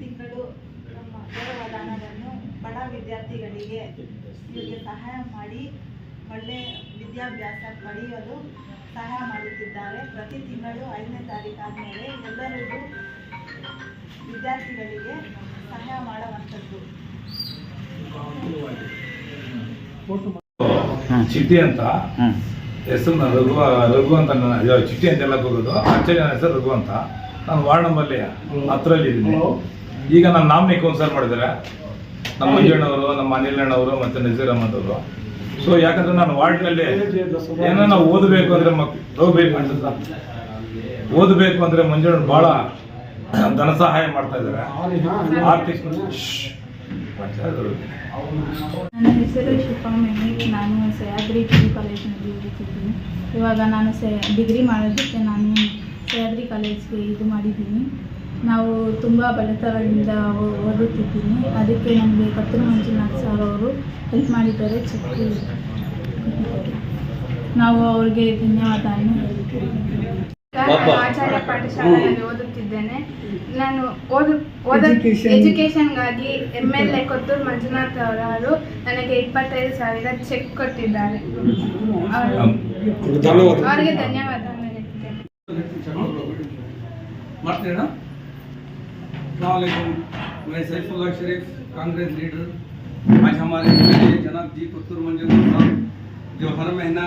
ತಿಂಗಳು ನಮ್ಮ ನೇರವಾದ ಹಣವನ್ನು ಬಡ ವಿದ್ಯಾರ್ಥಿಗಳಿಗೆ ಇವರಿಗೆ ಸಹಾಯ ಮಾಡಿ ಒಳ್ಳೆ ವಿದ್ಯಾಭ್ಯಾಸ ಪಡೆಯಲು ಸಹಾಯ ಮಾಡುತ್ತಿದ್ದಾರೆ. ಪ್ರತಿ ತಿಂಗಳು 5ನೇ ತಾರೀಕು ಆದಮೇಲೆ ಎಲ್ಲರಿಗೂ ವಿದ್ಯಾರ್ಥಿಗಳಿಗೆ ಸಹಾಯ ಮಾಡುವಂಥದ್ದು. ಚಿಟ್ಟಿ ಅಂತ ಹೆಸರು ರಘು ಅಂತ ಚಿಟ್ಟಿ ಅಂತ ಎಲ್ಲ ಹೋಗೋದು. ಆಕ್ಚುಲಿ ನನ್ನ ಹೆಸರು ರಘು ಅಂತ. ನಾನು ವಾರ್ಡ್ ನಂಬರ್ಲಿ 10ರಲ್ಲಿ ಇದ್ದೀನಿ. ಈಗ ನನ್ನ ನಾಮಿನಿ ಕೌನ್ಸಲ್ ಮಾಡಿದ್ದಾರೆ ನಮ್ಮ ಮಂಜಣ್ಣವರು, ನಮ್ಮ ಅನಿಲಣ್ಣವರು ಮತ್ತು ನಜೀರ್ ಅಹಮದ್ ಅವರು. ಸೊ ಯಾಕಂದ್ರೆ ನಾನು ವಾರ್ಡ್ನಲ್ಲಿ ಏನೋ ನಾವು ಓದಬೇಕು ಅಂದರೆ ಓದಬೇಕು ಅಂದರೆ ಮಂಜಣ್ಣ ಭಾಳ ಧನ ಸಹಾಯ ಮಾಡ್ತಾ ಇದ್ದಾರೆ. ಆರ್ಥಿಕ ನನ್ನ ಹೆಸರು ಶಿಫಾ ಮೆಮಿಕ್. ನಾನು ಸಹ್ಯಾದ್ರಿ ಡಿಗ್ರಿ ಕಾಲೇಜಿನಲ್ಲಿ ಓದುತ್ತಿದ್ದೀನಿ. ಇವಾಗ ನಾನು ಡಿಗ್ರಿ ಮಾಡೋದಕ್ಕೆ ನಾನು ಸಹ್ಯಾದ್ರಿ ಕಾಲೇಜ್ಗೆ ಇದು ಮಾಡಿದ್ದೀನಿ. ನಾವು ತುಂಬ ಬಡತನದಿಂದ ಓದುತ್ತಿದ್ದೀನಿ. ಅದಕ್ಕೆ ನಮಗೆ ಕತ್ತೂರು ಮಂಜುನಾಥ್ ಸರ್ ಅವರು ಹೆಲ್ಪ್ ಮಾಡಿದ್ದಾರೆ. ಚಿಕ್ಕ ನಾವು ಅವ್ರಿಗೆ ಧನ್ಯವಾದವನ್ನು ಹೇಳ್ತೀವಿ. ಆಚಾರ್ಯ ಪಾಠಶಾಲೆಯಲ್ಲಿ ಓದುತ್ತಿದ್ದೇನೆ. ನಾನು ಎಜುಕೇಷನ್ಗಾಗಿ MLA ಕತ್ತೂರು ಮಂಜುನಾಥ್ ಅವರು ನನಗೆ 25,000 ಚೆಕ್ ಕೊಟ್ಟಿದ್ದಾರೆ. ಅವರಿಗೆ ಧನ್ಯವಾದವನ್ನು ಹೇಳ್ತೇನೆ. मैं सैफुल्लाह शरीफ कांग्रेस लीडर। आज हमारे जनाब जी कत्तूर मंजूनाथ साहब जो हर महीना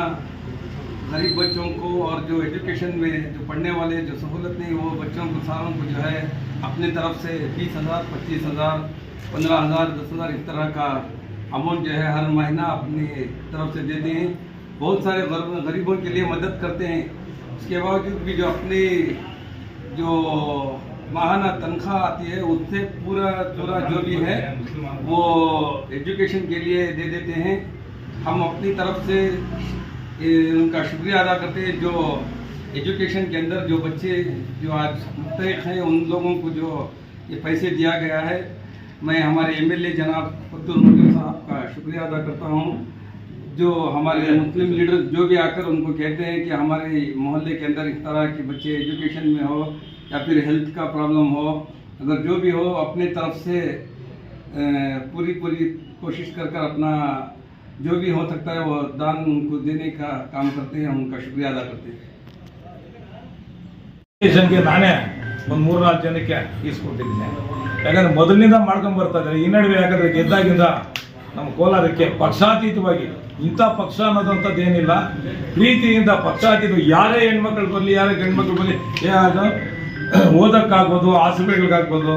गरीब बच्चों को और जो एजुकेशन में जो पढ़ने वाले जो सहूलत नहीं वो बच्चों को सारों को जो है अपने तरफ से 20,000, 25,000, 15,000, 10,000 इस तरह का अमाउंट जो है हर महीना अपनी तरफ से देते हैं। बहुत सारे गरीबों के लिए मदद करते हैं। उसके बावजूद भी जो अपनी जो माहाना तनख्वाह आती है उससे पूरा जो भी है वो एजुकेशन के लिए दे देते हैं। हम अपनी तरफ से उनका शुक्रिया अदा करते हैं जो एजुकेशन के अंदर जो बच्चे जो आज मुस्तहिक हैं उन लोगों को जो ये पैसे दिया गया है। मैं हमारे MLA जनाब कत्तूर मंजूनाथ साहब का शुक्रिया अदा करता हूँ जो हमारे मुस्लिम लीडर जो भी आकर उनको कहते हैं कि हमारे मोहल्ले के अंदर इस तरह के बच्चे एजुकेशन में हो या फिर हेल्थ का प्रॉब्लम हो, अगर जो भी हो अपने तरफ से पूरी कोशिश कर अपना जो भी हो सकता है वो दान उनको देने का काम करते हैं। उनका शुक्रिया अदा करते हैं। ನಾನೇ ಒಂದು 3-4 ಜನಕ್ಕೆ ಈಸ್ಕೊಟ್ಟಿದ್ದೀನಿ. ಯಾಕಂದ್ರೆ ಮೊದಲಿನಿಂದ ಮಾಡ್ಕೊಂಡು ಬರ್ತಾ ಇದ್ದಾರೆ. ಈ ನಡುವೆ ಯಾಕಂದ್ರೆ ಗೆದ್ದಾಗಿಂದ ನಮ್ಮ ಕೋಲಾರಕ್ಕೆ ಪಕ್ಷಾತೀತವಾಗಿ ಇಂಥ ಪಕ್ಷ ಅನ್ನೋದಂಥದ್ದು ಏನಿಲ್ಲ, ಪ್ರೀತಿಯಿಂದ ಪಕ್ಷಾತೀತ ಯಾರೇ ಹೆಣ್ಮಕ್ಳು ಬರಲಿ ಯಾರೇ ಗಂಡ್ಮಕ್ಳು ಬರಲಿ ಯಾರು ಓದಕ್ಕಾಗ್ಬೋದು, ಹಾಸ್ಪಿಟಲ್ಗಾಗ್ಬೋದು,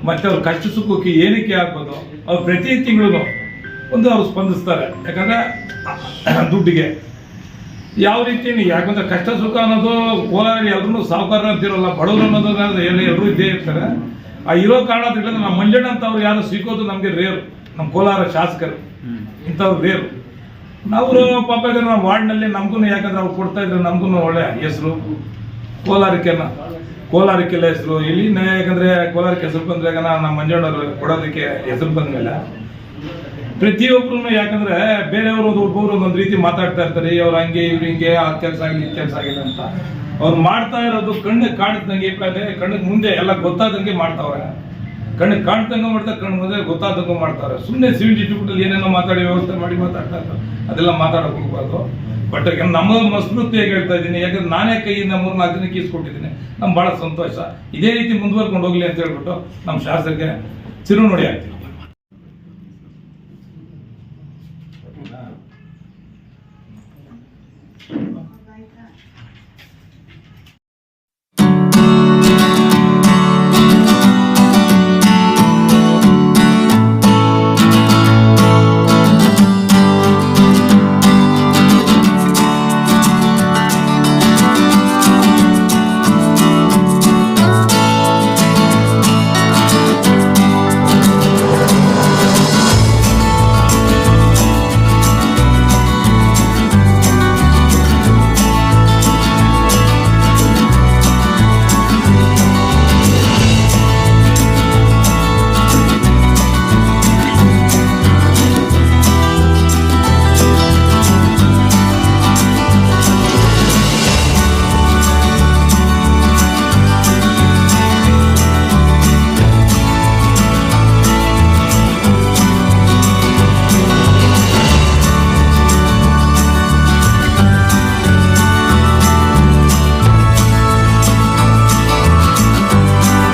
ಮತ್ತೆ ಅವ್ರ ಕಷ್ಟ ಸುಖಕ್ಕೆ ಏನಕ್ಕೆ ಆಗ್ಬೋದು ಅವ್ರು ಪ್ರತಿ ತಿಂಗಳು ಅವ್ರು ಸ್ಪಂದಿಸ್ತಾರೆ. ಯಾಕಂದ್ರೆ ದುಡ್ಡಿಗೆ ಯಾವ ರೀತಿ ಯಾಕಂದ್ರೆ ಕಷ್ಟ ಸುಖ ಅನ್ನೋದು ಕೋಲಾರ ಎಲ್ಲರೂ ಸಾಹುಕಾರ ಅಂತಿರೋಲ್ಲ, ಬಡವರು ಅನ್ನೋದು ಎಲ್ಲರೂ ಇದ್ದೇ ಇರ್ತಾರೆ. ಆ ಇರೋ ಕಾರಣದಿಂದ ನಮ್ಮ ಮಂಜಣ್ಣ ಅಂತವ್ರು ಯಾರು ಸಿಗೋದು ನಮಗೆ ರೇರು. ನಮ್ಮ ಕೋಲಾರ ಶಾಸಕರು ಇಂಥವ್ರು ರೇರು. ನಾವು ಪಾಪ ನಮ್ಮ ವಾರ್ಡ್ನಲ್ಲಿ ನಮಗೂ ಯಾಕಂದ್ರೆ ಅವ್ರು ಕೊಡ್ತಾ ಇದ್ರೆ ನಮಗೂ ಒಳ್ಳೆ ಹೆಸರು, ಕೋಲಾರಕ್ಕೆಲ್ಲ ಹೆಸರು ಇಲ್ಲಿ. ಯಾಕಂದ್ರೆ ಕೋಲಾರಕ್ಕೆ ಹೆಸರು ಬಂದಾಗ ನಮ್ಮ ಮಂಜಣ್ಣವ್ರು ಕೊಡೋದಕ್ಕೆ ಹೆಸರು ಬಂದ್ಮೇಲೆ ಪ್ರತಿಯೊಬ್ಬರು ಯಾಕಂದ್ರೆ ಬೇರೆಯವರು ಒಬ್ಬೊಬ್ರು ಒಂದೊಂದು ರೀತಿ ಮಾತಾಡ್ತಾ ಇರ್ತಾರೆ, ಅವ್ರು ಹಂಗೆ ಇವ್ರು ಹಿಂಗೆ ಆ ಕೆಲಸ ಆಗಿಲ್ಲ ಈ ಕೆಲಸ ಆಗಿಲ್ಲ ಅಂತ. ಅವ್ರು ಮಾಡ್ತಾ ಇರೋದು ಕಣ್ಣಿಗೆ ಕಾಣಿಸ್ದಂಗೆ, ಕಣ್ಣಿಗೆ ಮುಂದೆ ಎಲ್ಲ ಗೊತ್ತಾದಂಗೆ ಮಾಡ್ತಾವ್ರೆ. ಕಣ್ಣಿಗೆ ಕಾಣ್ದಂಗೆ ಮಾಡ್ತಾರೆ, ಕಣ್ಣು ಮುಂದೆ ಗೊತ್ತಾದಂಗೆ ಮಾಡ್ತಾರೆ. ಸುಮ್ಮನೆ ಸಿವಿಲ್ ಡಿಸ್ಟ್ರಿಬ್ಯೂಟಲ್ಲಿ ಏನೇನೋ ಮಾತಾಡಿ ವ್ಯವಸ್ಥೆ ಮಾಡಿ ಮಾತಾಡ್ತಾ ಇರ್ತಾರೆ, ಅದೆಲ್ಲ ಮಾತಾಡಕ್ ಹೋಗ್ಬಾರ್ದು. ಬಟ್ ನಮ್ಮ ಮಸ್ಮೃತಿಯಾಗಿ ಹೇಳ್ತಾ ಇದ್ದೀನಿ. ಯಾಕಂದ್ರೆ ನಾನೇ ಕೈಯಿಂದ 3-4 ಜನಕ್ಕೆ ಈಸ್ಕೊಟ್ಟಿದ್ದೀನಿ. ನಮ್ಗೆ ಭಾಳ ಸಂತೋಷ. ಇದೇ ರೀತಿ ಮುಂದುವರ್ಕೊಂಡು ಹೋಗ್ಲಿ ಅಂತ ಹೇಳ್ಬಿಟ್ಟು ನಮ್ಮ ಶಾಸಕರಿಗೆ ಚಿರುನುಡಿ ಆಗ್ತೀವಿ.